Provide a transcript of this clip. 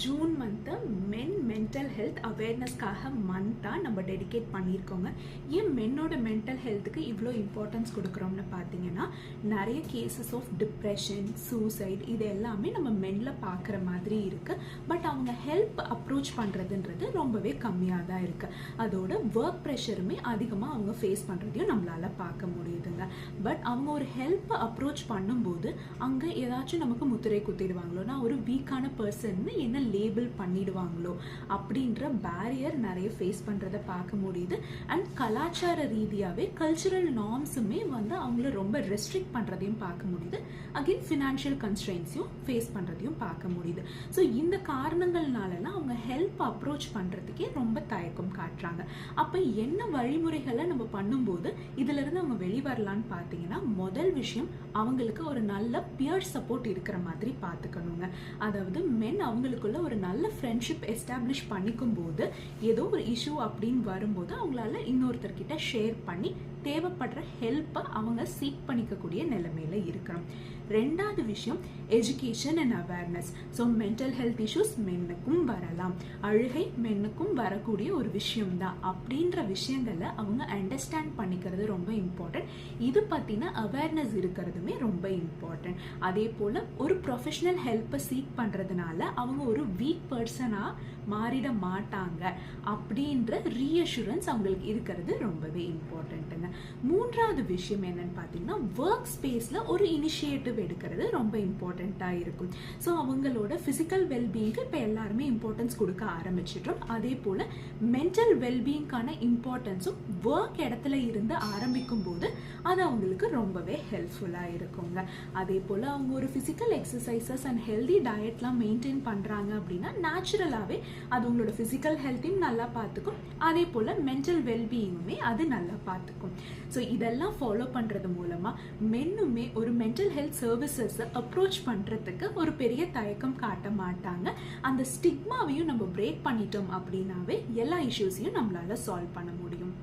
June மந்த்தை mental health அவேர்னஸ்க்காக மந்த்தாக நம்ம dedicate பண்ணியிருக்கோங்க. ஏன் மென்னோட mental ஹெல்த்துக்கு இவ்வளோ இம்பார்ட்டன்ஸ் கொடுக்குறோம்னு பார்த்தீங்கன்னா, நிறைய கேசஸ் ஆஃப் டிப்ரெஷன், சூசைட் இது எல்லாமே நம்ம மென்னில் பார்க்குற மாதிரி இருக்குது. பட் அவங்க ஹெல்ப் அப்ரோச் பண்ணுறதுன்றது ரொம்பவே கம்மியாக தான் இருக்குது. அதோட ஒர்க் ப்ரெஷருமே அதிகமாக அவங்க ஃபேஸ் பண்ணுறதையும் நம்மளால் பார்க்க முடியுதுங்க. பட் அவங்க ஒரு ஹெல்ப்பை அப்ரோச் பண்ணும்போது அங்கே ஏதாச்சும் நமக்கு முத்திரை குத்திடுவாங்களோ, நான் ஒரு வீக்கான பர்சன் என்ன லேபிள் பண்ணிடுவாங்களோ அப்படின்ற பேரியர் நிறைய ஃபேஸ் பண்ணுறதை பார்க்க முடியுது. அண்ட் கலாச்சார ரீதியாகவே கல்ச்சுரல் நார்ம்ஸுமே அவங்கள ரொம்ப ரெஸ்ட்ரிக்ட் பண்ணுறதையும் பார்க்க முடியுது. அகெயின் ஃபினான்ஷியல் கன்ஸ்ட்ரெயின்ஸையும் ஃபேஸ் பண்ணுறதையும் பார்க்க முடியுது. ஸோ இந்த காரணங்கள்னாலலாம் அவங்க ஹெல்ப் அப்ரோச் பண்ணுறதுக்கே ரொம்ப தயக்கம் காட்டுறாங்க. அப்போ என்ன வழிமுறைகளை நம்ம பண்ணும்போது இதிலிருந்து அவங்க வெளிவரலான்னு பார்த்தீங்கன்னா, முதல் விஷயம் அவங்களுக்கு ஒரு நல்ல பியர் சப்போர்ட் இருக்கிற மாதிரி பார்த்துக்கணுங்க. அதாவது மென் அவங்களுக்குள்ள ஒரு நல்ல ஃப்ரெண்ட்ஷிப் எஸ்டாப்ளிஷ் பண்ணிக்கும் போது ஏதோ ஒரு இஷ்யூ அப்படின்னு வரும்போது அவங்களால இன்னொருத்தர்கிட்ட ஷேர் பண்ணி தேவைப்படுற ஹெல்ப்பை அவங்க சீக் பண்ணிக்கக்கூடிய நிலைமையில இருக்கணும். ரெண்டாவது விஷயம் education and awareness. So mental health issues மென்னுக்கும் வரலாம், அழுகை மென்னுக்கும் வரக்கூடிய ஒரு விஷயம்தான் அப்படின்ற விஷயங்களை அவங்க அண்டர்ஸ்டாண்ட் பண்ணிக்கிறது ரொம்ப இம்பார்ட்டன்ட். இது பற்றின அவேர்னஸ் இருக்கிறதுமே ரொம்ப இம்பார்ட்டன்ட். அதே போல் ஒரு ப்ரொஃபஷனல் ஹெல்ப்பை சீக் பண்ணுறதுனால அவங்க ஒரு வீக் பர்சனாக மாறிட மாட்டாங்க அப்படின்ற ரீஅஷூரன்ஸ் அவங்களுக்கு இருக்கிறது ரொம்பவே இம்பார்ட்டன்ட்டுங்க. மூன்றாவது விஷயம் என்னன்னு பார்த்தீங்கன்னா, ஒர்க் ஸ்பேஸில் ஒரு இனிஷியேட்டிவ் எடுக்கிறது ரொம்ப இம்பார்ட்டண்ட்டாக இருக்கும். ஸோ அவங்களோட ஃபிசிக்கல் வெல்பீயிங்க்கு இப்போ எல்லாருமே இம்பார்ட்டன்ஸ் கொடுக்க ஆரம்பிச்சிட்டோம். அதே போல் மென்டல் வெல்பீயிங்கான இம்பார்ட்டன்ஸும் ஒர்க் இடத்துல இருந்து ஆரம்பிக்கும் போது அது அவங்களுக்கு ரொம்பவே ஹெல்ப்ஃபுல்லாக இருக்குங்க. அதே போல் அவங்க ஒரு ஃபிசிக்கல் எக்ஸசைசஸ் அண்ட் ஹெல்தி டயட்லாம் மெயின்டைன் பண்ணுறாங்க அப்படின்னா நேச்சுரலாகவே அது உங்களோட ஃபிசிக்கல் ஹெல்த்தையும் நல்லா பார்த்துக்கும். அதே போல் மென்டல் வெல்பீயிங்குமே அது நல்லா பார்த்துக்கும். ஸோ இதெல்லாம் ஃபாலோ பண்ணுறது மூலமாக மென்னுமே ஒரு மென்டல் ஹெல்த் சர்வீசஸை அப்ரோச் பண்ணுறதுக்கு ஒரு பெரிய தயக்கம் காட்ட மாட்டாங்க. அந்த ஸ்டிக்மாவையும் நம்ம பிரேக் பண்ணிட்டோம் அப்படின்னாவே எல்லா இஷ்யூஸையும் நம்மளால சால்வ் பண்ண முடியும்.